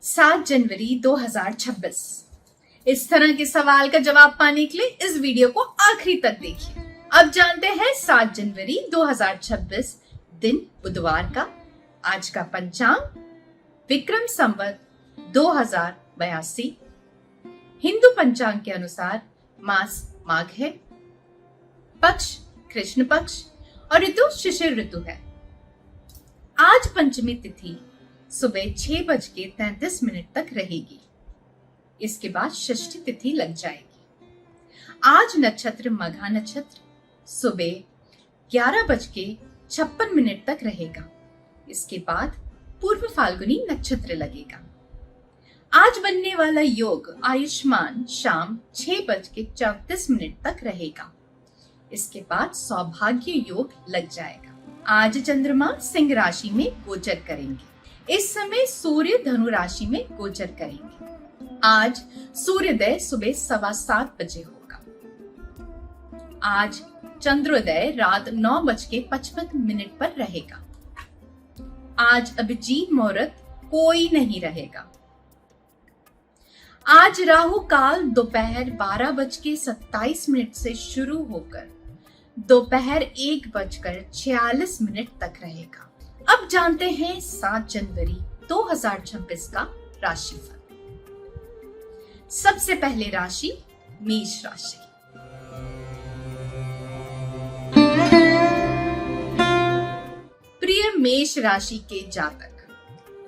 7 जनवरी 2026। इस तरह के सवाल का जवाब पाने के लिए इस वीडियो को आखिरी तक देखिए। अब जानते हैं 7 जनवरी 2026 दिन बुधवार का आज का पंचांग विक्रम संवत 2082। हिंदू पंचांग के अनुसार मास माघ है, पक्ष कृष्ण पक्ष और ऋतु शिशिर ऋतु है। आज पंचमी तिथि सुबह 6:33 तक रहेगी। इसके बाद षष्ठी तिथि लग जाएगी। आज नक्षत्र मघा नक्षत्र सुबह 11:56 तक रहेगा। इसके बाद पूर्व फाल्गुनी नक्षत्र लगेगा। आज बनने वाला योग आयुष्मान शाम 6:34 तक रहेगा। इसके बाद सौभाग्य योग लग जाएगा। आज चंद्रमा सिंह राशि में गोचर करेंगे। इस समय सूर्य धनु राशि में गोचर करेंगे। आज सूर्योदय सुबह 7:15 होगा। आज चंद्रोदय रात 9:55 पर रहेगा। आज अभिजीत मुहूर्त कोई नहीं रहेगा। आज राहु काल दोपहर 12:27 से शुरू होकर दोपहर 1:46 तक रहेगा। अब जानते हैं 7 जनवरी 2026 का राशिफल। सबसे पहले राशि मेष राशि। प्रिय मेष राशि के जातक,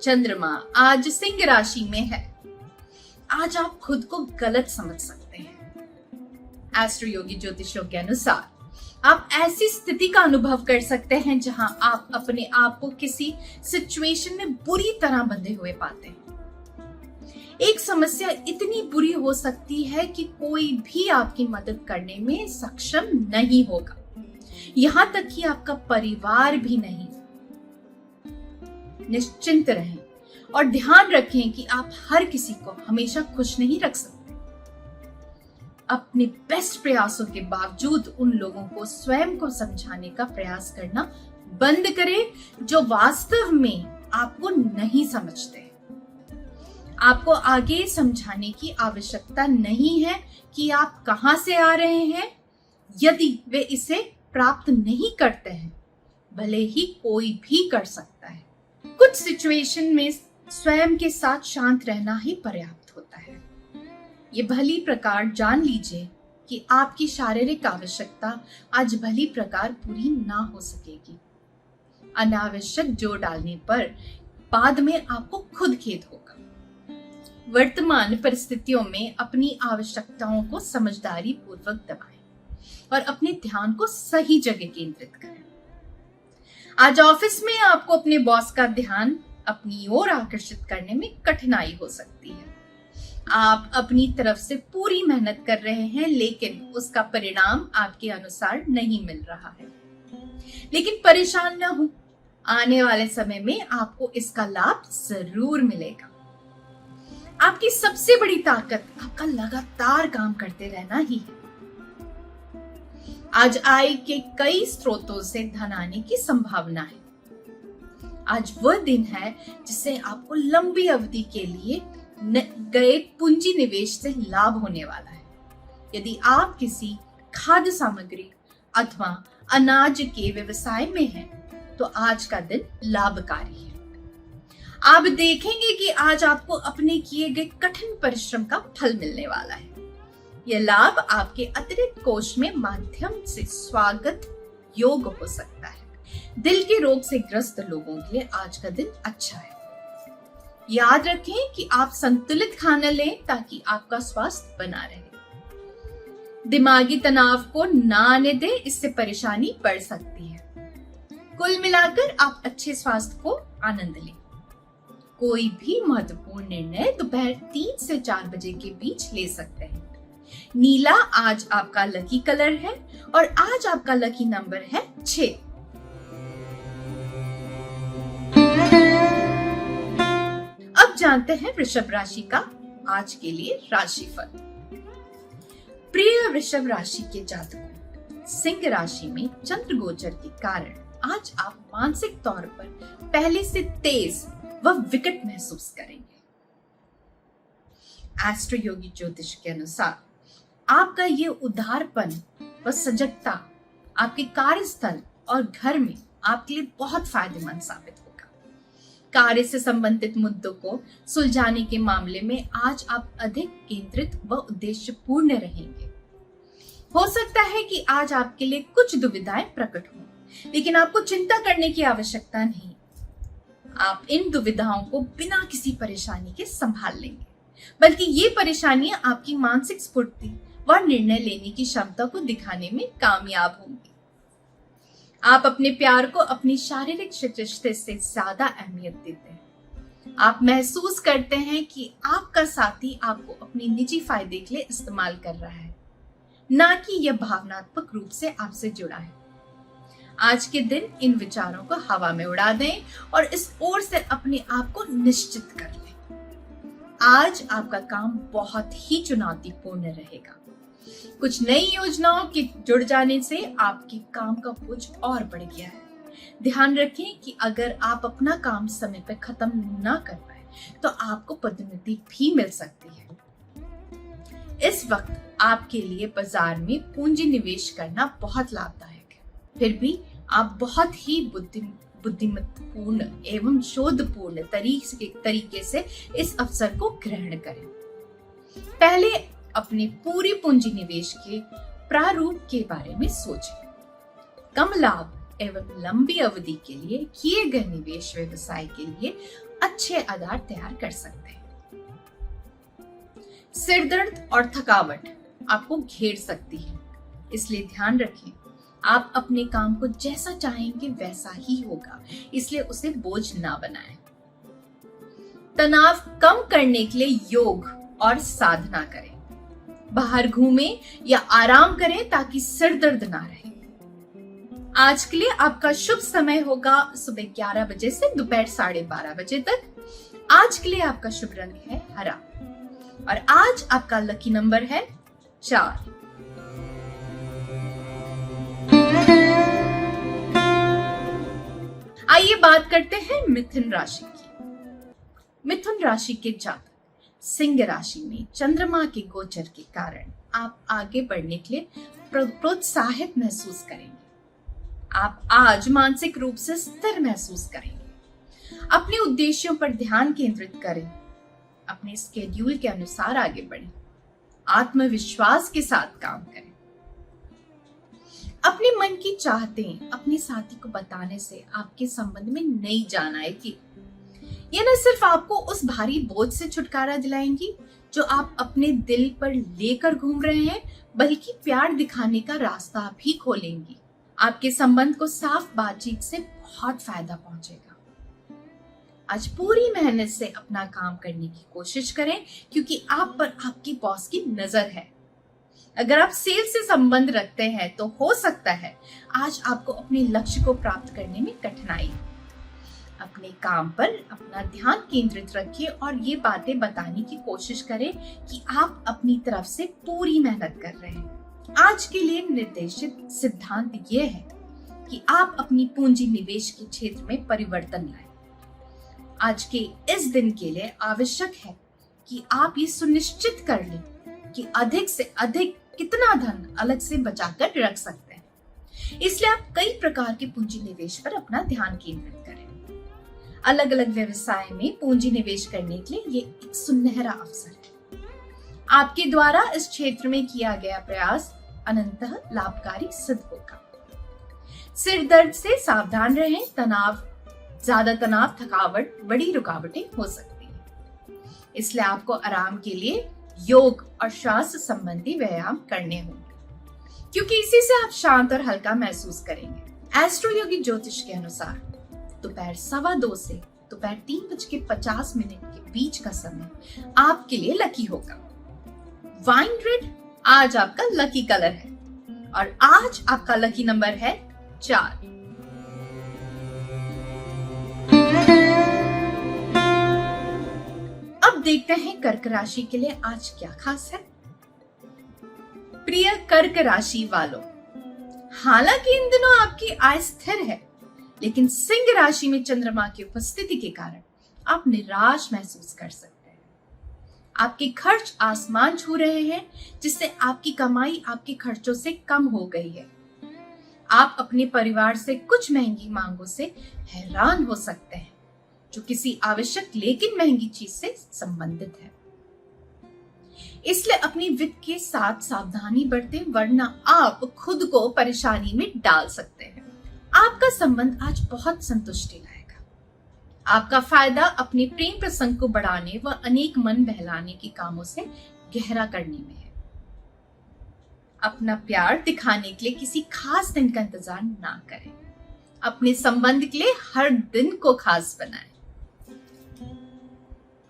चंद्रमा आज सिंह राशि में है। आज आप खुद को गलत समझ सकते हैं। एस्ट्रो योगी ज्योतिषों के अनुसार आप ऐसी स्थिति का अनुभव कर सकते हैं जहां आप अपने आप को किसी सिचुएशन में बुरी तरह बंधे हुए पाते हैं। एक समस्या इतनी बुरी हो सकती है कि कोई भी आपकी मदद करने में सक्षम नहीं होगा, यहां तक कि आपका परिवार भी नहीं। निश्चिंत रहें और ध्यान रखें कि आप हर किसी को हमेशा खुश नहीं रख सकते। अपने बेस्ट प्रयासों के बावजूद उन लोगों को स्वयं को समझाने का प्रयास करना बंद करें जो वास्तव में आपको नहीं समझते। आपको आगे समझाने की आवश्यकता नहीं है कि आप कहां से आ रहे हैं। यदि वे इसे प्राप्त नहीं करते हैं, भले ही कोई भी कर सकता है। कुछ सिचुएशन में स्वयं के साथ शांत रहना ही पर्याप्त होता है। ये भली प्रकार जान लीजिए कि आपकी शारीरिक आवश्यकता आज भली प्रकार पूरी ना हो सकेगी। अनावश्यक जोर डालने पर बाद में आपको खुद खेद होगा। वर्तमान परिस्थितियों में अपनी आवश्यकताओं को समझदारी पूर्वक दबाएं और अपने ध्यान को सही जगह केंद्रित करें। आज ऑफिस में आपको अपने बॉस का ध्यान अपनी ओर आकर्षित करने में कठिनाई हो सकती है। आप अपनी तरफ से पूरी मेहनत कर रहे हैं, लेकिन उसका परिणाम आपके अनुसार नहीं मिल रहा है। लेकिन परेशान न हो, आने वाले समय में आपको इसका लाभ जरूर मिलेगा। आपकी सबसे बड़ी ताकत आपका लगातार काम करते रहना ही है। आज आय के कई स्रोतों से धन आने की संभावना है। आज वह दिन है जिससे आपको लंबी अवधि के लिए गए पूंजी निवेश से लाभ होने वाला है। यदि आप किसी खाद्य सामग्री अथवा अनाज के व्यवसाय में हैं, तो आज का दिन लाभकारी है। आप देखेंगे कि आज आपको अपने किए गए कठिन परिश्रम का फल मिलने वाला है। यह लाभ आपके अतिरिक्त कोष में माध्यम से स्वागत योग्य हो सकता है। दिल के रोग से ग्रस्त लोगों के लिए आज का दिन अच्छा है। याद रखें कि आप संतुलित खाना लें ताकि आपका स्वास्थ्य बना रहे। दिमागी तनाव को ना आने दें, इससे परेशानी बढ़ सकती है। कुल मिलाकर आप अच्छे स्वास्थ्य को आनंद लें। कोई भी महत्वपूर्ण निर्णय दोपहर 3 से 4 बजे के बीच ले सकते हैं। नीला आज आपका लकी कलर है और आज आपका लकी नंबर है 6। अब जानते हैं वृषभ राशि का आज के लिए राशिफल। प्रिय वृषभ राशि के जातकों, सिंह राशि में चंद्र गोचर के कारण आज आप मानसिक तौर पर पहले से तेज व विकट महसूस करेंगे। एस्ट्रो योगी ज्योतिष के अनुसार आपका ये उदारपन व सजगता आपके कार्यस्थल और घर में आपके लिए बहुत फायदेमंद साबित होगा। कार्य से संबंधित मुद्दों को सुलझाने के मामले में आज आप अधिक केंद्रित व उद्देश्यपूर्ण रहेंगे। हो सकता है कि आज आपके लिए कुछ दुविधाएं प्रकट हों, लेकिन आपको चिंता करने की आवश्यकता नहीं। आप इन दुविधाओं को बिना किसी परेशानी के संभाल लेंगे, बल्कि ये परेशानियां आपकी मानसिक स्फूर्ति व निर्णय लेने की क्षमता को दिखाने में कामयाब होंगी। आप अपने प्यार को अपनी शारीरिक रिश्ते से ज्यादा अहमियत देते हैं। आप महसूस करते हैं कि आपका साथी आपको अपनी निजी फायदे के लिए इस्तेमाल कर रहा है, ना कि यह भावनात्मक रूप से आपसे जुड़ा है। आज के दिन इन विचारों को हवा में उड़ा दें और इस ओर से अपने आप को निश्चित कर लें। आज आपका काम बहुत ही चुनौतीपूर्ण रहेगा। कुछ नई योजनाओं के जुड़ जाने से आपके काम का बोझ और बढ़ गया है। ध्यान रखें कि अगर आप अपना काम समय पर खत्म ना कर पाए तो आपको पदोन्नति भी मिल सकती है। इस वक्त आपके लिए बाजार में पूंजी निवेश करना बहुत लाभदायक है। फिर भी आप बहुत ही बुद्धिमत्तापूर्ण एवं शोधपूर्ण तरीके से इस अवसर को ग्रहण करें। पहले अपने पूरी पूंजी निवेश के प्रारूप के बारे में सोचें। कम लाभ एवं लंबी अवधि के लिए किए गए निवेश व्यवसाय के लिए अच्छे आधार तैयार कर सकते हैं। सिरदर्द और थकावट आपको घेर सकती है, इसलिए ध्यान रखें आप अपने काम को जैसा चाहेंगे वैसा ही होगा, इसलिए उसे बोझ ना बनाएं। तनाव कम करने के लिए योग और साधना करें। बाहर घूमें या आराम करें ताकि सिर दर्द ना रहे। आज के लिए आपका शुभ समय होगा सुबह 11 बजे से दोपहर 12:30 बजे तक। आज के लिए आपका शुभ रंग है हरा और आज आपका लकी नंबर है 4। आइए बात करते हैं मिथुन राशि की। मिथुन राशि के जातक सिंह राशि में चंद्रमा के गोचर के कारण आप आगे बढ़ने के लिए प्रोत्साहित महसूस करेंगे। आप आज मानसिक रूप से स्थिर महसूस करेंगे। अपने उद्देश्यों पर ध्यान केंद्रित करें। अपने स्केड्यूल के अनुसार आगे बढ़ें। आत्मविश्वास के साथ काम करें। अपने मन की चाहतें अपने साथी को बताने से आपके संबंध में नई जान आएगी। ये न सिर्फ आपको उस भारी बोझ से छुटकारा दिलाएंगी जो आप अपने दिल पर लेकर घूम रहे हैं, बल्कि प्यार दिखाने का रास्ता भी खोलेंगी। आपके संबंध को साफ बातचीत से बहुत फायदा पहुंचेगा। आज पूरी मेहनत से अपना काम करने की कोशिश करें, क्योंकि आप पर आपके बॉस की नजर है। अगर आप सेल्स से संबंध रखते हैं तो हो सकता है आज आपको अपने लक्ष्य को प्राप्त करने में कठिनाई। अपने काम पर अपना ध्यान केंद्रित रखिए और ये बातें बताने की कोशिश करें कि आप अपनी तरफ से पूरी मेहनत कर रहे हैं। आज के लिए निर्देशित सिद्धांत ये है कि आप अपनी पूंजी निवेश के क्षेत्र में परिवर्तन लाएं। आज के इस दिन के लिए आवश्यक है कि आप ये सुनिश्चित कर लें कि अधिक से अधिक कितना धन अलग से बचाकर रख सकते हैं। इसलिए आप कई प्रकार के पूंजी निवेश पर अपना ध्यान केंद्रित करें। अलग अलग व्यवसाय में पूंजी निवेश करने के लिए ये एक सुनहरा अवसर है। आपके द्वारा इस क्षेत्र में किया गया प्रयास अनंतः लाभकारी सिद्ध होगा। सिर दर्द से सावधान रहें। ज्यादा तनाव, थकावट बड़ी रुकावटें हो सकती है। इसलिए आपको आराम के लिए योग और श्वास संबंधी व्यायाम करने होंगे, क्योंकि इसी से आप शांत और हल्का महसूस करेंगे। एस्ट्रो योगी ज्योतिष के अनुसार दोपहर 2:15 से दोपहर 3:50 के बीच का समय आपके लिए लकी होगा। वाइन रेड आज आपका लकी कलर है और आज आपका लकी नंबर है 4। अब देखते हैं कर्क राशि के लिए आज क्या खास है। प्रिय कर्क राशि वालों, हालांकि इन दिनों आपकी आय स्थिर है, लेकिन सिंह राशि में चंद्रमा की उपस्थिति के कारण आप निराश महसूस कर सकते हैं। आपके खर्च आसमान छू रहे हैं, जिससे आपकी कमाई आपके खर्चों से कम हो गई है। आप अपने परिवार से कुछ महंगी मांगों से हैरान हो सकते हैं, जो किसी आवश्यक लेकिन महंगी चीज से संबंधित है। इसलिए अपनी वित्त के साथ सावधानी बरतें, वरना आप खुद को परेशानी में डाल सकते हैं। आपका संबंध आज बहुत संतुष्टि लाएगा। आपका फायदा अपने प्रेम प्रसंग को बढ़ाने व अनेक मन बहलाने के कामों से गहरा करने में है। अपना प्यार दिखाने के लिए किसी खास दिन का इंतजार ना करें। अपने संबंध के लिए हर दिन को खास बनाएं।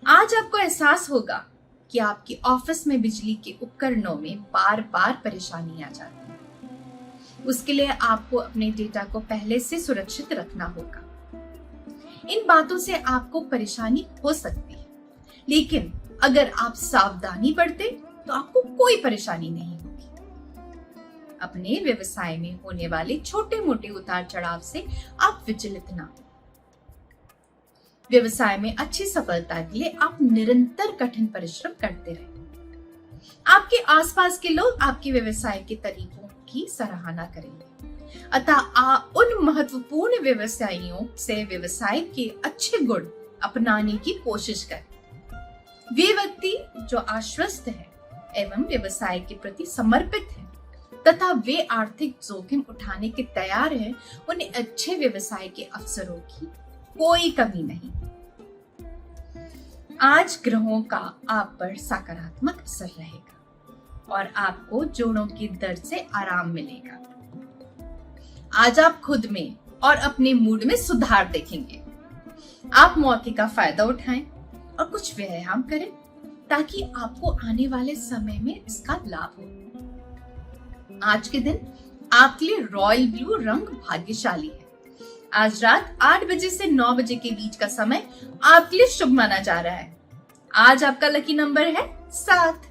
आज आपको एहसास होगा कि आपके ऑफिस में बिजली के उपकरणों में बार बार परेशानी आ जाती है। उसके लिए आपको अपने डेटा को पहले से सुरक्षित रखना होगा। इन बातों से आपको परेशानी हो सकती है, लेकिन अगर आप सावधानी बरतें तो आपको कोई परेशानी नहीं होगी। अपने व्यवसाय में होने वाले छोटे मोटे उतार चढ़ाव से आप विचलित ना हो। व्यवसाय में अच्छी सफलता के लिए आप निरंतर कठिन परिश्रम करते रहें। आपके आसपास के लोग आपके व्यवसाय के तरीकों की सराहना करेंगे, अतः आप उन महत्वपूर्ण व्यवसायियों से व्यवसाय के अच्छे गुण अपनाने की कोशिश करें। वे व्यक्ति जो आश्वस्त है एवं व्यवसाय के प्रति समर्पित है तथा वे आर्थिक जोखिम उठाने के तैयार हैं, उन्हें अच्छे व्यवसाय के अवसरों की कोई कमी नहीं। आज ग्रहों का आप पर सकारात्मक असर रहेगा और आपको जोड़ों के दर्द से आराम मिलेगा। आज आप खुद में और अपने मूड में सुधार देखेंगे। आप मौके का फायदा उठाएं और कुछ व्यायाम करें ताकि आपको आने वाले समय में इसका लाभ हो। आज के दिन आपके लिए रॉयल ब्लू रंग भाग्यशाली है। आज रात 8 बजे से 9 बजे के बीच का समय आपके लिए शुभ माना जा रहा है। आज आपका लकी नंबर है 7।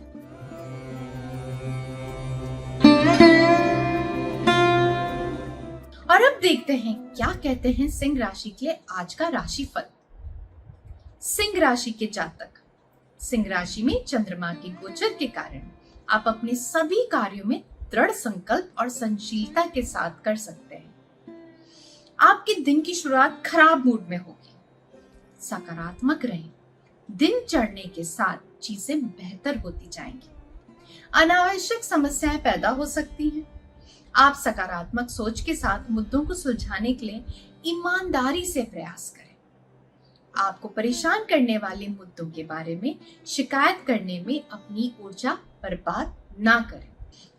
और अब देखते हैं क्या कहते हैं सिंह राशि के लिए आज का राशिफल। सिंह राशि के जातक, सिंह राशि में चंद्रमा के गोचर के कारण आप अपने सभी कार्यों में दृढ़ संकल्प और संशीलता के साथ कर सकते हैं। आपके दिन की शुरुआत खराब मूड में होगी। सकारात्मक रहें। दिन चढ़ने के साथ चीजें बेहतर होती जाएंगी। अनावश्यक समस्याएं पैदा हो सकती हैं। आप सकारात्मक सोच के साथ मुद्दों को सुलझाने के लिए ईमानदारी से प्रयास करें। आपको परेशान करने वाले मुद्दों के बारे में शिकायत करने में अपनी ऊर्जा बर्बाद ना करें।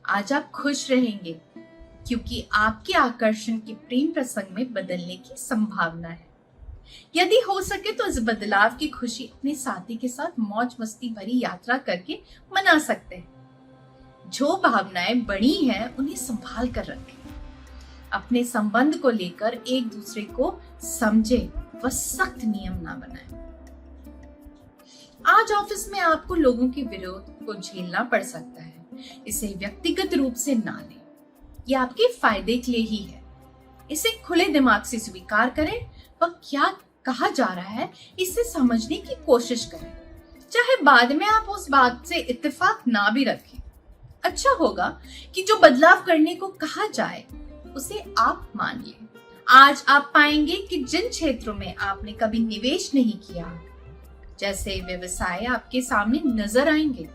आज आप खुश रहेंगे क्योंकि आपके आकर्षण के प्रेम प्रसंग में बदलने की संभावना है। यदि हो सके तो इस बदलाव की खुशी अपने साथी के साथ मौज मस्ती भरी यात्रा करके मना सकते हैं। जो भावनाएं बड़ी हैं उन्हें संभाल कर रखें। अपने संबंध को लेकर एक दूसरे को समझें व सख्त नियम ना बनाएं। आज ऑफिस में आपको लोगों के विरोध को झेलना पड़ सकता है। इसे व्यक्तिगत रूप से ना लें। ये आपके फायदे के लिए ही है। इसे खुले दिमाग से स्वीकार करें व क्या कहा जा रहा है इसे समझने की कोशिश करें, चाहे बाद में आप उस बात से इत्तेफाक ना भी रखें। अच्छा होगा कि जो बदलाव करने को कहा जाए उसे आप मान लें। आज आप पाएंगे कि जिन क्षेत्रों में आपने कभी निवेश नहीं किया, जैसे व्यवसाय आपके सामने नजर आएंगे।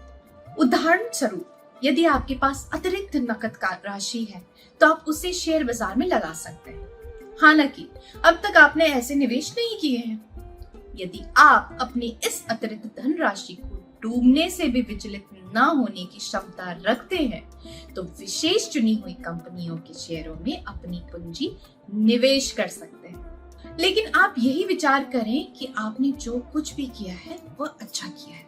उदाहरण स्वरूप, यदि आपके पास अतिरिक्त नकद का राशि है तो आप उसे शेयर बाजार में लगा सकते हैं। हालांकि अब तक आपने ऐसे निवेश नहीं किए हैं। यदि आप अपनी इस अतिरिक्त धन राशि को डूबने से भी विचलित न होने की क्षमता रखते हैं तो विशेष चुनी हुई कंपनियों के शेयरों में अपनी पूंजी निवेश कर सकते हैं। लेकिन आप यही विचार करें कि आपने जो कुछ भी किया है वह अच्छा किया है।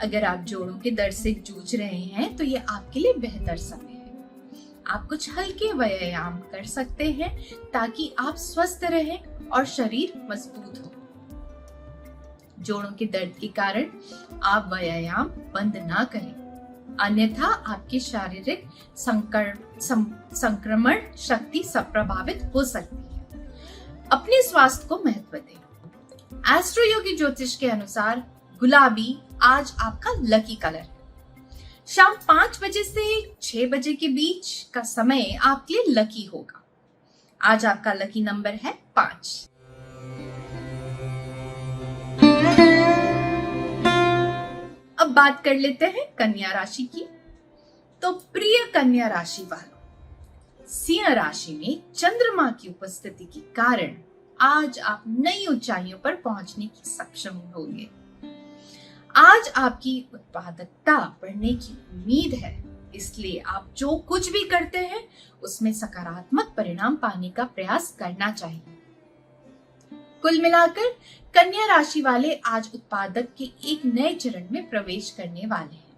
अगर आप जोड़ों के दर्द से जूझ रहे हैं तो ये आपके लिए बेहतर समय है। आप कुछ हल्के व्यायाम कर सकते हैं ताकि आप स्वस्थ रहें और शरीर मजबूत हो। जोड़ों के दर्द के कारण आप व्यायाम बंद ना करें, अन्यथा आपकी शारीरिक संक्रमण शक्ति प्रभावित हो सकती है। अपने स्वास्थ्य को महत्व दें। एस्ट्रो योगी ज्योतिष के अनुसार गुलाबी आज आपका लकी कलर है। शाम 5 बजे से 6 बजे के बीच का समय आपके लिए लकी होगा। आज आपका लकी नंबर है 5। अब बात कर लेते हैं कन्या राशि की। तो प्रिय कन्या राशि वालों, सिंह राशि में चंद्रमा की उपस्थिति के कारण आज आप नई ऊंचाइयों पर पहुंचने की सक्षम होंगे। आज आपकी उत्पादकता बढ़ने की उम्मीद है, इसलिए आप जो कुछ भी करते हैं उसमें सकारात्मक परिणाम पाने का प्रयास करना चाहिए। कुल मिलाकर कन्या राशि वाले आज उत्पादक के एक नए चरण में प्रवेश करने वाले हैं।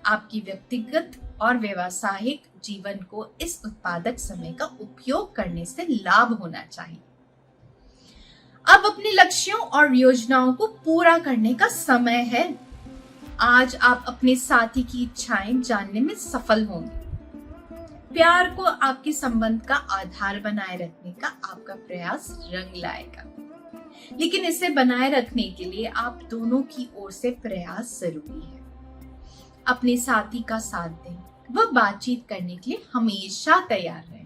आपकी व्यक्तिगत और व्यवसायिक जीवन को इस उत्पादक समय का उपयोग करने से लाभ होना चाहिए। अब अपने लक्ष्यों और योजनाओं को पूरा करने का समय है। आज आप अपने साथी की इच्छाएं जानने में सफल होंगे। प्यार को आपके संबंध का आधार बनाए रखने का आपका प्रयास रंग लाएगा, लेकिन इसे बनाए रखने के लिए आप दोनों की ओर से प्रयास जरूरी है। अपने साथी का साथ दें, वह बातचीत करने के लिए हमेशा तैयार रहें।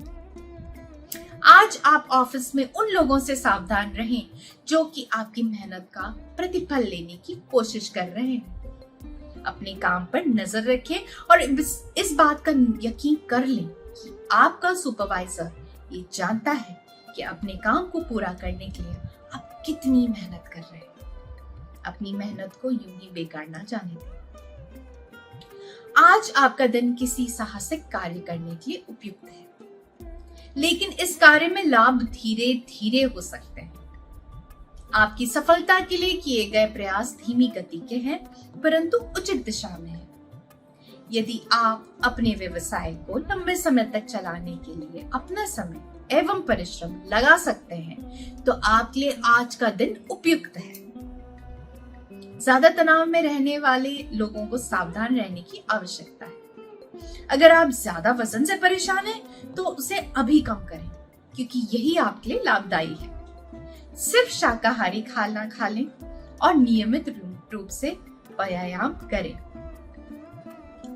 आज आप ऑफिस में उन लोगों से सावधान रहें जो कि आपकी मेहनत का प्रतिफल लेने की कोशिश कर रहे हैं। अपने काम पर नजर रखें और इस बात का यकीन कर लें कि आपका सुपरवाइजर ये जानता है कि अपने काम को पूरा करने के लिए आप कितनी मेहनत कर रहे हैं। अपनी मेहनत को यूं ही बेकार ना जाने दें। आज आपका दिन किसी साहसिक कार्य करने के लिए उपयुक्त है, लेकिन इस कार्य में लाभ धीरे धीरे हो सकते हैं। आपकी सफलता के लिए किए गए प्रयास धीमी गति के हैं, परंतु उचित दिशा में है। यदि आप अपने व्यवसाय को लंबे समय तक चलाने के लिए अपना समय एवं परिश्रम लगा सकते हैं, तो आपके लिए आज का दिन उपयुक्त है। ज्यादा तनाव में रहने वाले लोगों को सावधान रहने की आवश्यकता है। अगर आप ज्यादा वजन से परेशान हैं, तो उसे अभी कम करें, क्योंकि यही आपके लिए लाभदायी है। सिर्फ शाकाहारी खाना खा लें और नियमित रूप से व्यायाम करें,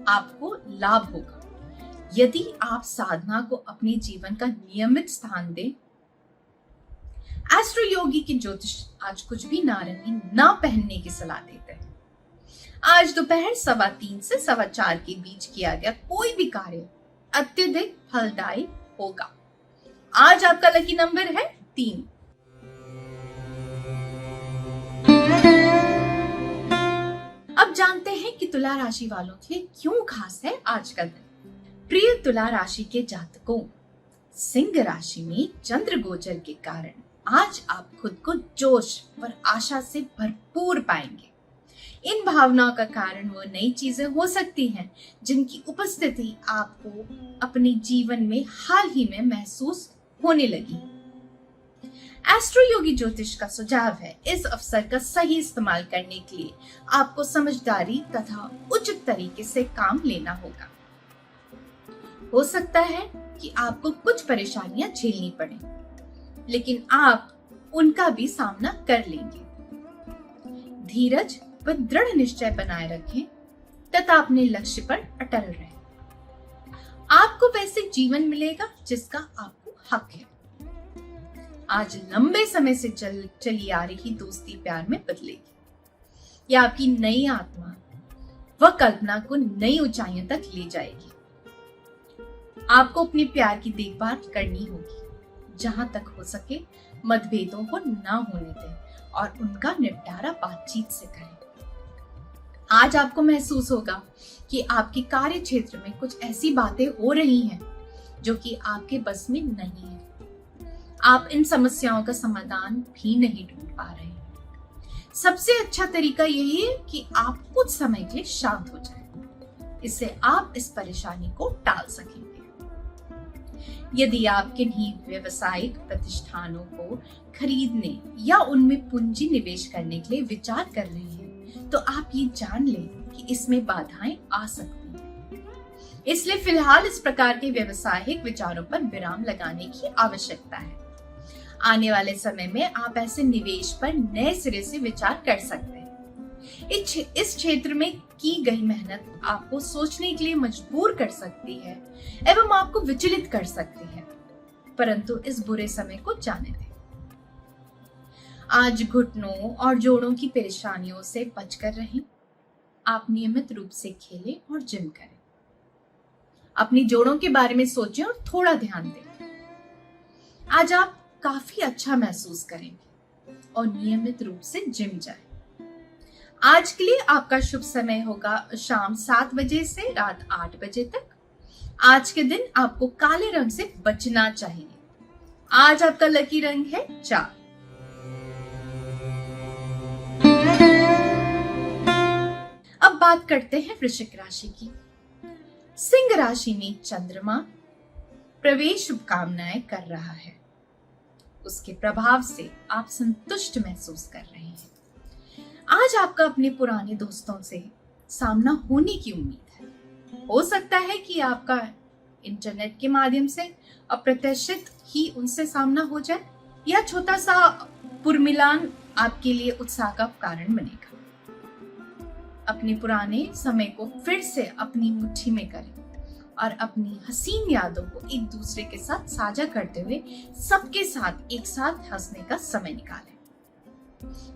आपको लाभ होगा। यदि आप साधना को अपने जीवन का नियमित स्थान दें। एस्ट्रो योगी के ज्योतिष आज कुछ भी नारंगी ना पहनने की सलाह देते हैं। आज दोपहर 3:15 से 4:15 के बीच किया गया कोई भी कार्य अत्यधिक फलदायी होगा। आज आपका लकी नंबर है 3। अब जानते हैं कि तुला राशि वालों के लिए क्यों खास है आज का दिन। प्रिय तुला राशि के जातकों, सिंह राशि में चंद्र गोचर के कारण आज आप खुद को जोश और आशा से भरपूर पाएंगे। इन भावनाओं का कारण वो नई चीजें हो सकती हैं जिनकी उपस्थिति आपको अपने जीवन में हाल ही में महसूस होने लगी। एस्ट्रो योगी ज्योतिष का सुझाव है इस अवसर का सही इस्तेमाल करने के लिए आपको समझदारी तथा उचित तरीके से काम लेना होगा। हो सकता है कि आपको कुछ परेशानियां झेलनी पड़े, लेकिन आप उनका भी सामना कर लेंगे। धीरज व दृढ़ निश्चय बनाए रखें तथा अपने लक्ष्य पर अटल रहें। आपको वैसे जीवन मिलेगा जिसका आपको हक है। आज लंबे समय से चली आ रही दोस्ती प्यार में बदलेगी। यह आपकी नई आत्मा व कल्पना को नई ऊंचाइयों तक ले जाएगी। आपको अपने प्यार की देखभाल करनी होगी। जहां तक हो सके मतभेदों को ना होने दें और उनका निपटारा बातचीत से करें। आज आपको महसूस होगा कि आपके कार्य क्षेत्र में कुछ ऐसी बातें हो रही हैं जो कि आपके बस में नहीं है। आप इन समस्याओं का समाधान भी नहीं ढूंढ पा रहे हैं। सबसे अच्छा तरीका यही है कि आप कुछ समय के लिए शांत हो जाएं। इससे आप इस परेशानी को टाल सकेंगे। यदि आप किन्हीं व्यावसायिक प्रतिष्ठानों को खरीदने या उनमें पूंजी निवेश करने के लिए विचार कर रहे हैं, तो आप ये जान लें कि इसमें बाधाएं आ सकती हैं। इसलिए फिलहाल इस प्रकार के व्यावसायिक विचारों पर विराम लगाने की आवश्यकता है। आने वाले समय में आप ऐसे निवेश पर नए सिरे से विचार कर सकते हैं। इस क्षेत्र में की गई मेहनत आपको सोचने के लिए मजबूर कर सकती है एवं आपको विचलित कर सकती है, परंतु इस बुरे समय को जाने दें। आज घुटनों और जोड़ों की परेशानियों से बचकर रहें। आप नियमित रूप से खेलें और जिम करें। अपनी जोड़ों के बारे में सोचें और थोड़ा ध्यान दें। आज आप काफी अच्छा महसूस करेंगे और नियमित रूप से जिम जाएं। आज के लिए आपका शुभ समय होगा शाम 7 बजे से रात 8 बजे तक। आज के दिन आपको काले रंग से बचना चाहिए। आज आपका लकी रंग है 4। अब बात करते हैं वृश्चिक राशि की। सिंह राशि में चंद्रमा प्रवेश शुभकामनाएं कर रहा है। उसके प्रभाव से आप संतुष्ट महसूस कर रहे हैं। आज आपका अपने पुराने दोस्तों से सामना होने की उम्मीद है। हो सकता है कि आपका इंटरनेट के माध्यम से अप्रत्याशित ही उनसे सामना हो जाए, या छोटा सा पुरमिलान आपके लिए उत्साह का कारण बनेगा। अपने पुराने समय को फिर से अपनी मुट्ठी में करें और अपनी हसीन यादों को एक दूसरे के साथ साझा करते हुए सबके साथ एक साथ हंसने का समय निकालें।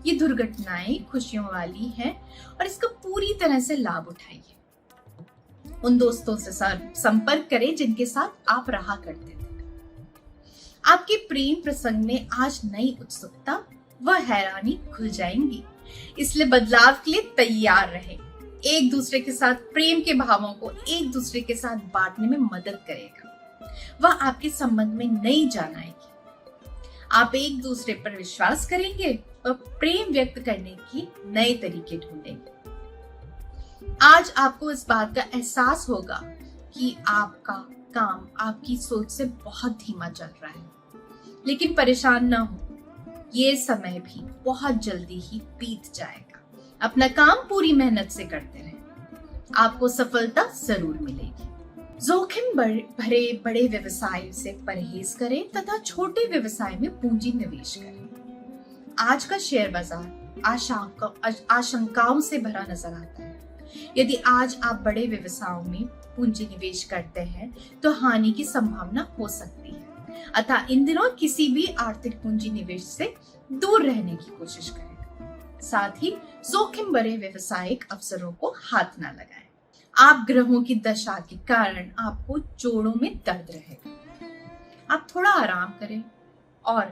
ये दुर्घटनाएं खुशियों वाली हैं और इसका पूरी तरह से लाभ उठाइए। उन दोस्तों से संपर्क करें जिनके साथ आप रहा करते थे। आपके प्रेम प्रसंग में आज नई उत्सुकता व हैरानी खुल जाएंगी, इसलिए बदलाव के लिए तैयार रहें। एक दूसरे के साथ प्रेम के भावों को एक दूसरे के साथ बांटने में मदद करेगा। वह आपके संबंध में नई जान आएगी। आप एक दूसरे पर विश्वास करेंगे और प्रेम व्यक्त करने की नए तरीके ढूंढेंगे। आज आपको इस बात का एहसास होगा कि आपका काम आपकी सोच से बहुत धीमा चल रहा है, लेकिन परेशान ना हो, ये समय भी बहुत जल्दी ही बीत जाएगा। अपना काम पूरी मेहनत से करते रहें, आपको सफलता जरूर मिलेगी। जोखिम भरे बड़े व्यवसाय से परहेज करें तथा छोटे व्यवसाय में पूंजी निवेश करें। आज का शेयर बाजार आशंकाओं से भरा नजर आता है। यदि आज आप बड़े व्यवसायों में पूंजी निवेश करते हैं तो हानि की संभावना हो सकती है, अतः इन दिनों किसी भी आर्थिक पूंजी निवेश से दूर रहने की कोशिश करें। साथ ही जोखिम भरे व्यवसायिक अवसरों को हाथ न लगाएं। आप ग्रहों की दशा के कारण आपको जोड़ों में दर्द रहेगा। आप थोड़ा आराम करें और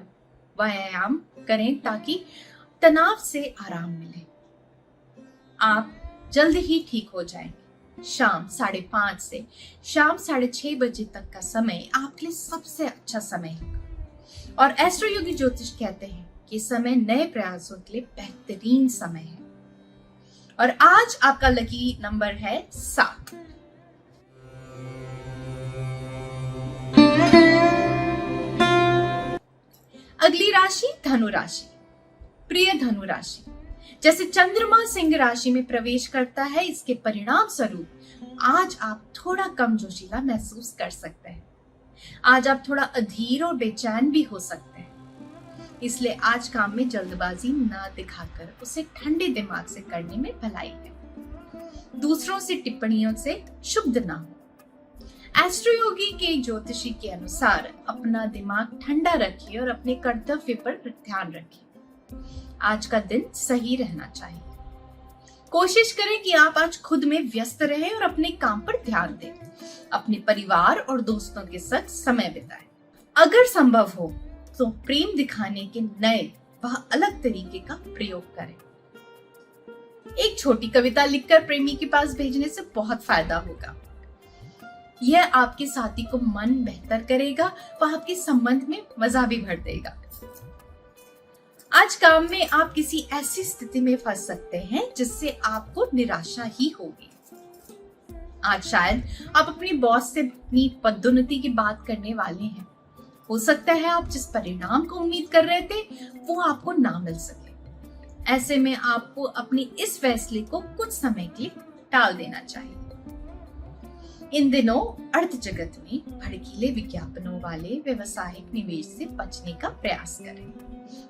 व्यायाम करें ताकि तनाव से आराम मिले। आप जल्द ही ठीक हो जाएंगे। शाम 5:30 से शाम 6:30 बजे तक का समय आपके लिए सबसे अच्छा समय है और एस्ट्रो योगी ज्योतिष कहते हैं कि समय नए प्रयासों के लिए बेहतरीन समय है। और आज आपका लकी नंबर है 7। अगली राशि धनु राशि। प्रिय धनु राशि, जैसे चंद्रमा सिंह राशि में प्रवेश करता है, इसके परिणाम स्वरूप आज आप थोड़ा कम जोशीला महसूस कर सकते हैं। आज आप थोड़ा अधीर और बेचैन भी हो सकते हैं, इसलिए आज काम में जल्दबाजी ना दिखाकर उसे ठंडे दिमाग से करने में भलाई है। दूसरों से टिप्पणियों से शुभ ना हो। एस्ट्रो योगी के ज्योतिषी के अनुसार अपना दिमाग ठंडा रखिए और अपने कर्तव्य पर ध्यान रखिए। आज का दिन सही रहना चाहिए। कोशिश करें कि आप आज खुद में व्यस्त रहें और अपने काम पर ध्यान दें। अपने परिवार और दोस्तों के साथ समय बिताएं। अगर संभव हो तो प्रेम दिखाने के नए व अलग तरीके का प्रयोग करें। एक छोटी कविता लिखकर प्रेमी के पास भेजने से बहुत फायदा होगा। यह आपके साथी को मन बेहतर करेगा व आपके संबंध में मजा भी भर देगा। आज काम में आप किसी ऐसी स्थिति में फंस सकते हैं जिससे आपको निराशा ही होगी। आज शायद आप अपनी बॉस से अपनी पदोन्नति की बात करने वाले हैं। हो सकता है आप जिस परिणाम को उम्मीद कर रहे थे वो आपको ना मिल सके। ऐसे में आपको अपने इस फैसले को कुछ समय के लिए टाल देना चाहिए। इन दिनों अर्थ जगत में भड़कीले विज्ञापनों वाले व्यवसायिक निवेश से बचने का प्रयास करें।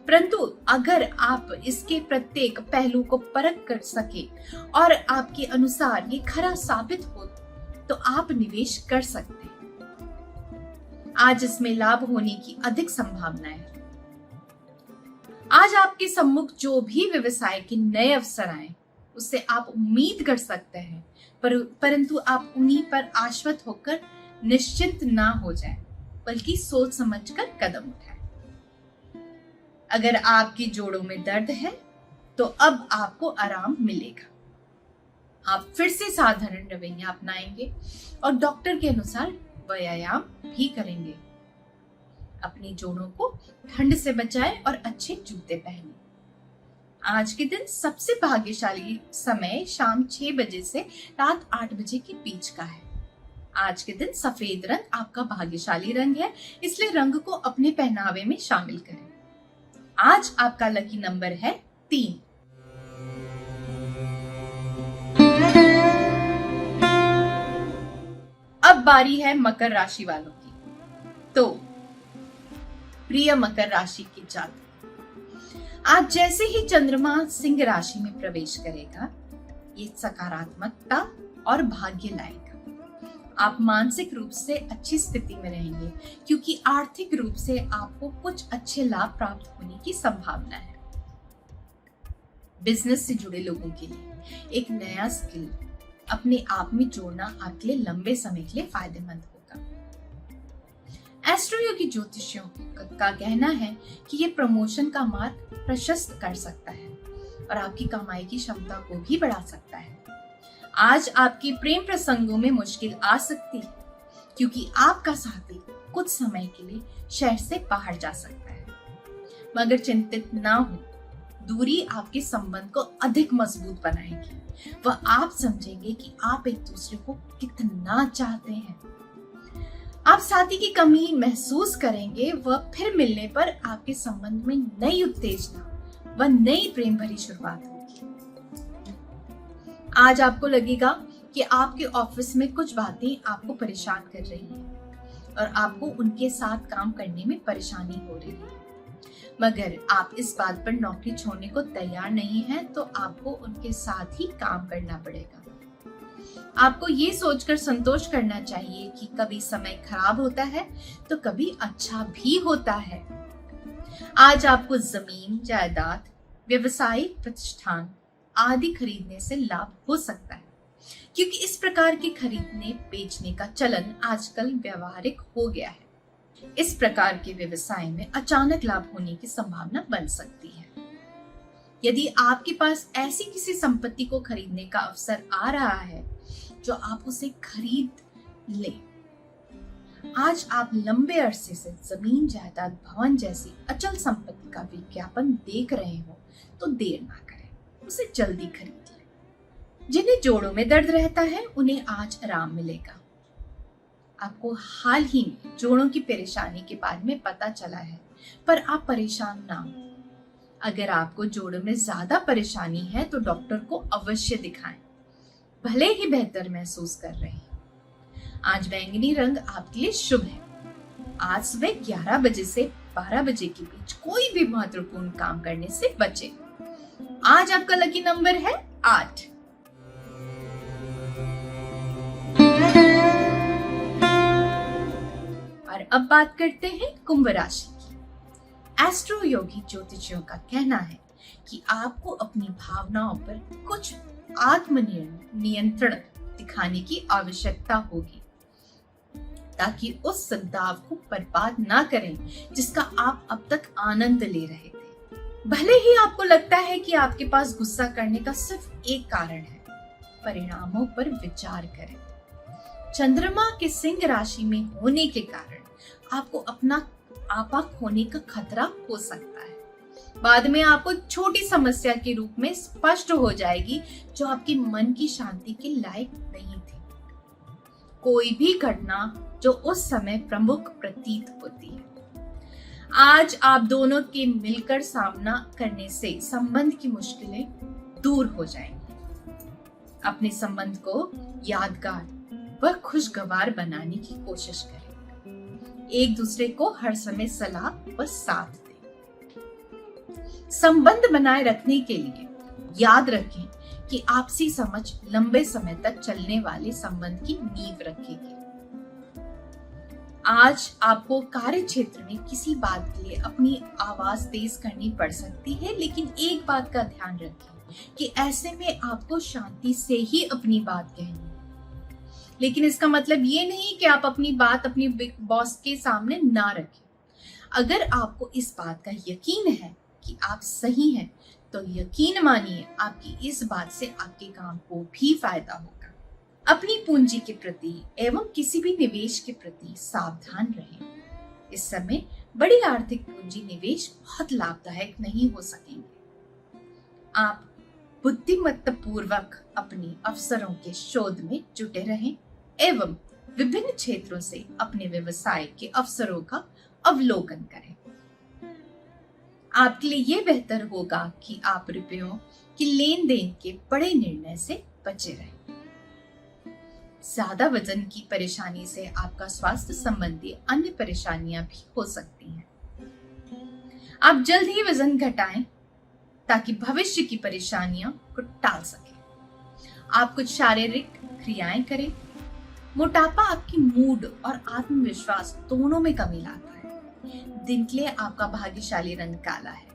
परंतु अगर आप इसके प्रत्येक पहलू को परख कर सके और आपके अनुसार ये खरा साबित हो तो आप निवेश कर सकते हैं। आज इसमें लाभ होने की अधिक संभावना है। आज आपके सम्मुख जो भी व्यवसाय के नए अवसर आए उससे आप उम्मीद कर सकते हैं, परंतु आप उन्हीं पर आश्वस्त होकर निश्चिंत ना हो जाएं, बल्कि सोच समझकर कदम उठाएं। अगर आपके जोड़ों में दर्द है तो अब आपको आराम मिलेगा। आप फिर से साधारण रवैया अपनाएंगे और डॉक्टर के अनुसार व्यायाम भी करेंगे। अपने जोड़ों को ठंड से बचाएं और अच्छे जूते पहनें। आज के दिन सबसे भाग्यशाली समय शाम 6 बजे से रात 8 बजे के बीच का है। आज के दिन सफेद रंग आपका भाग्यशाली रंग है, इसलिए रंग को अपने पहनावे में शामिल करें। आज आपका लकी नंबर है 3। अब बारी है मकर राशि वालों की। तो प्रिय मकर राशि के जातक, आज जैसे ही चंद्रमा सिंह राशि में प्रवेश करेगा, ये सकारात्मकता और भाग्य लाएगा। आप मानसिक रूप से अच्छी स्थिति में रहेंगे क्योंकि आर्थिक रूप से आपको कुछ अच्छे लाभ प्राप्त होने की संभावना है। बिजनेस से जुड़े लोगों के लिए एक नया स्किल अपने आप में जोड़ना आपके लिए लंबे समय के लिए फायदेमंद होगा। एस्ट्रोयोगी ज्योतिषियों का कहना है कि ये प्रमोशन का मार्ग प्रशस्त कर सकता है और आपकी कमाई की क्षमता को भी बढ़ा सकता है। आज आपके प्रेम प्रसंगों में मुश्किल आ सकती है क्योंकि आपका साथी कुछ समय के लिए शहर से बाहर जा सकता है, मगर चिंतित ना हो, दूरी आपके संबंध को अधिक मजबूत बनाएगी। वह आप समझेंगे कि आप एक दूसरे को कितना चाहते हैं। आप साथी की कमी महसूस करेंगे। वह फिर मिलने पर आपके संबंध में नई उत्तेजना व नई प्रेम भरी शुरुआत होगी। आज आपको लगेगा कि आपके ऑफिस में कुछ बातें आपको परेशान कर रही हैं और आपको उनके साथ काम करने में परेशानी हो रही है, मगर आप इस बात पर नौकरी छोड़ने को तैयार नहीं हैं, तो आपको उनके साथ ही काम करना पड़ेगा। आपको ये सोचकर संतोष करना चाहिए कि कभी समय खराब होता है तो कभी अच्छा भी होता है। आज आपको जमीन, जायदाद, व्यवसायिक प्रतिष्ठान आदि खरीदने से लाभ हो सकता है, क्योंकि इस प्रकार के खरीदने बेचने का चलन आजकल व्यावहारिक हो गया है। इस प्रकार के व्यवसाय में अचानक लाभ होने की संभावना बन सकती है। यदि आपके पास ऐसी किसी संपत्ति को खरीदने का अवसर आ रहा है जो आप उसे खरीद ले, आज आप लंबे अरसे से जमीन, जायदाद, भवन जैसी अचल संपत्ति का विज्ञापन देख रहे हो तो देर ना करें, उसे जल्दी खरीद लें। जिन्हें जोड़ों में दर्द रहता है उन्हें आज आराम मिलेगा। आपको हाल ही में जोड़ों की परेशानी के बारे में पता चला है, पर आप परेशान ना हो। अगर आपको जोड़ों में ज्यादा परेशानी है तो डॉक्टर को अवश्य दिखाएं, भले ही बेहतर महसूस कर रहे हैं। आज बैंगनी रंग आपके लिए शुभ है। आज सुबह 11 बजे से 12 बजे के बीच कोई भी महत्वपूर्ण काम करने से बचें। आज आपका लकी नंबर है 8। और अब बात करते हैं कुंभ राशि की। एस्ट्रो योगी ज्योतिषियों का कहना है कि आपको अपनी भावनाओं पर कुछ आत्मनियंत्रण दिखाने की आवश्यकता होगी, ताकि उस सद्भाव को बर्बाद ना करें जिसका आप अब तक आनंद ले रहे थे। भले ही आपको लगता है कि आपके पास गुस्सा करने का सिर्फ एक कारण है, परिणामों पर विचार करें। चंद्रमा के सिंह राशि में होने के कारण आपको अपना आपा खोने का खतरा हो सकता है। बाद में आपको छोटी समस्या के रूप में स्पष्ट हो जाएगी जो आपके मन की शांति के लायक नहीं थी। कोई भी घटना जो उस समय प्रमुख प्रतीत होती है, आज आप दोनों के मिलकर सामना करने से संबंध की मुश्किलें दूर हो जाएंगी। अपने संबंध को यादगार व खुशगवार बनाने की कोशिश करें। एक दूसरे को हर समय सलाह व साथ दें। संबंध बनाए रखने के लिए याद रखें कि आपसी समझ लंबे समय तक चलने वाले संबंध की नींव रखेगी। आज आपको कार्य क्षेत्र में किसी बात के लिए अपनी आवाज तेज करनी पड़ सकती है, लेकिन एक बात का ध्यान रखें कि ऐसे में आपको शांति से ही अपनी बात कहनी है। लेकिन इसका मतलब ये नहीं कि आप अपनी बात अपनी बिग बॉस के सामने ना रखें। अगर आपको इस बात का यकीन है कि आप सही हैं, तो यकीन मानिए आपकी इस बात से आपके काम को भी फायदा होगा। अपनी पूंजी के प्रति एवं किसी भी निवेश के प्रति सावधान रहें। इस समय बड़ी आर्थिक पूंजी निवेश बहुत लाभदायक नहीं हो सकेंगे। आप बुद्धिमत्तापूर्वक अपने अवसरों के शोध में जुटे रहें एवं विभिन्न क्षेत्रों से अपने व्यवसाय के अवसरों का अवलोकन करें। आपके लिए यह बेहतर होगा कि आप रुपयों की लेन देन के बड़े निर्णय से बचे रहें। ज्यादा वजन की परेशानी से आपका स्वास्थ्य संबंधी अन्य परेशानियां भी हो सकती हैं। आप जल्द ही वजन घटाएं ताकि भविष्य की परेशानियों को टाल सकें। आप कुछ शारीरिक क्रियाएं करें। मोटापा आपकी मूड और आत्मविश्वास दोनों में कमी लाता है। दिन के लिए आपका भाग्यशाली रंग काला है।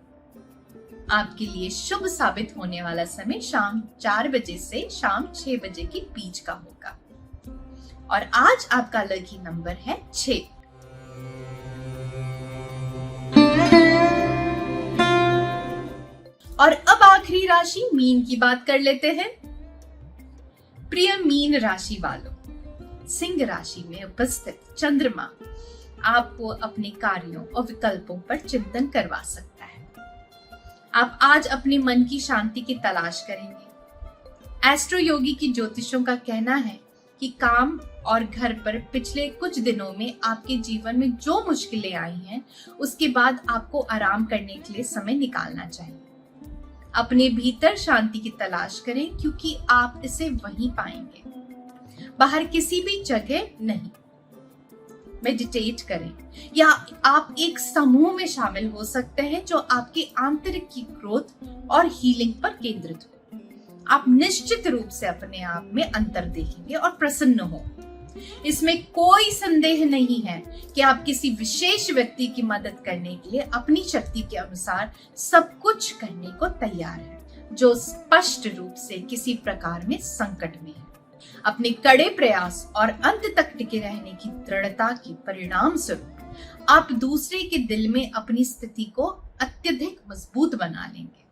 आपके लिए शुभ साबित होने वाला समय शाम 4 बजे से शाम 6 बजे के बीच का होगा। और आज आपका लकी नंबर है 6। और अब आखिरी राशि मीन की बात कर लेते हैं। प्रिय मीन राशि वालों, सिंह राशि में उपस्थित चंद्रमा आपको अपने कार्यों और विकल्पों पर चिंतन करवा सकता है। आप आज अपने मन की शांति की तलाश करेंगे। एस्ट्रो योगी की ज्योतिषों का कहना है कि काम और घर पर पिछले कुछ दिनों में आपके जीवन में जो मुश्किलें आई हैं, उसके बाद आपको आराम करने के लिए समय निकालना चाहिए। अपने भीतर शांति की तलाश करें क्योंकि आप इसे वहीं पाएंगे, बाहर किसी भी जगह नहीं। मेडिटेट करें या आप एक समूह में शामिल हो सकते हैं जो आपके आंतरिक की ग्रोथ और हीलिंग पर केंद्रित हो। आप निश्चित रूप से अपने आप में अंतर देखेंगे और प्रसन्न हो। इसमें कोई संदेह नहीं है कि आप किसी विशेष व्यक्ति की मदद करने के लिए अपनी शक्ति के अनुसार सब कुछ करने को तैयार है, जो स्पष्ट रूप से किसी प्रकार में संकट में है। अपने कड़े प्रयास और अंत तक टिके रहने की दृढ़ता के परिणाम स्वरूप आप दूसरे के दिल में अपनी स्थिति को अत्यधिक मजबूत बना लेंगे।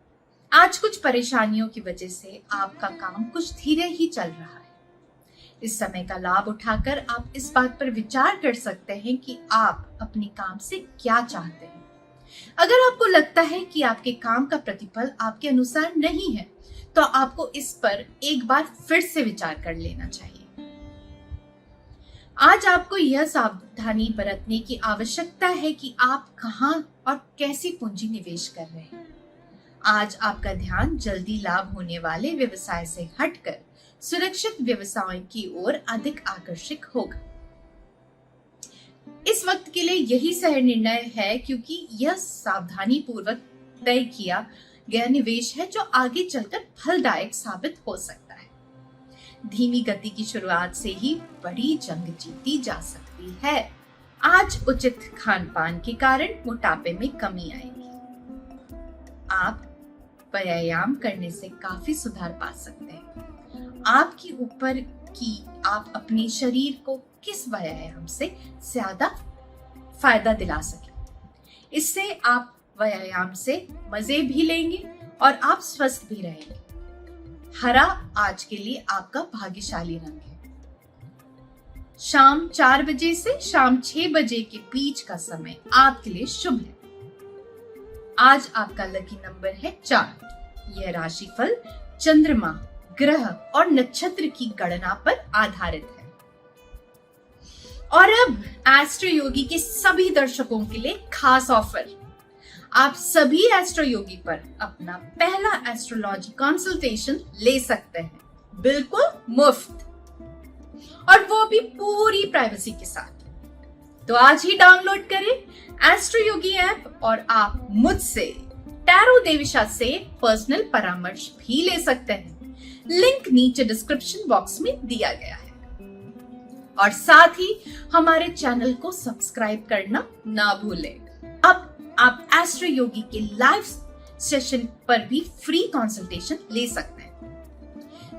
आज कुछ परेशानियों की वजह से आपका काम कुछ धीरे ही चल रहा है। इस समय का लाभ उठाकर आप इस बात पर विचार कर सकते हैं कि आप अपने काम से क्या चाहते हैं। अगर आपको लगता है कि आपके काम का प्रतिफल आपके अनुसार नहीं है, तो आपको इस पर एक बार फिर से विचार कर लेना चाहिए। आज आपको यह सावधानी बरतने की आवश्यकता है कि आप कहां और कैसी पूंजी निवेश कर रहे हैं। आज आपका ध्यान जल्दी लाभ होने वाले व्यवसाय से हटकर सुरक्षित व्यवसाय की ओर अधिक आकर्षित होगा। इस वक्त के लिए यही सही निर्णय है क्योंकि यह सावधानी पूर्वक तय किया गया निवेश है जो आगे चलकर फलदायक साबित हो सकता है। धीमी गति की शुरुआत से ही बड़ी जंग जीती जा सकती है। आज उचित खान पान के कारण मोटापे में कमी आएगी। आप व्यायाम करने से काफी सुधार पा सकते हैं। आपके ऊपर कि आप अपने शरीर को किस व्यायाम से ज्यादा फायदा दिला सके। इससे आप व्यायाम से मजे भी लेंगे और आप स्वस्थ भी रहेंगे। हरा आज के लिए आपका भाग्यशाली रंग है। शाम 4 बजे से शाम 6 बजे के बीच का समय आपके लिए शुभ है। आज आपका लकी नंबर है 4। यह राशिफल चंद्रमा, ग्रह और नक्षत्र की गणना पर आधारित है। और अब एस्ट्रो योगी के सभी दर्शकों के लिए खास ऑफर। आप सभी एस्ट्रो योगी पर अपना पहला एस्ट्रोलॉजी कंसल्टेशन ले सकते हैं, बिल्कुल मुफ्त, और वो भी पूरी प्राइवेसी के साथ। तो आज ही डाउनलोड करें एस्ट्रो योगी ऐप और आप मुझसे टैरो देविशा से पर्सनल परामर्श भी ले सकते हैं। लिंक नीचे डिस्क्रिप्शन बॉक्स में दिया गया है। और साथ ही हमारे चैनल को सब्सक्राइब करना ना भूलें। अब आप एस्ट्रो योगी के लाइव सेशन पर भी फ्री कंसल्टेशन ले सकते हैं।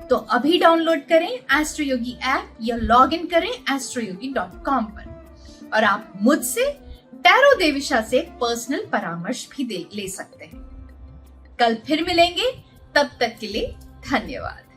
तो अभी डाउनलोड करें एस्ट्रो योगी ऐप या लॉग इन करें astroyogi.com पर और आप मुझसे टैरो देविशा से पर्सनल परामर्श भी ले सकते हैं। कल फिर मिलेंगे, तब तक के लिए धन्यवाद।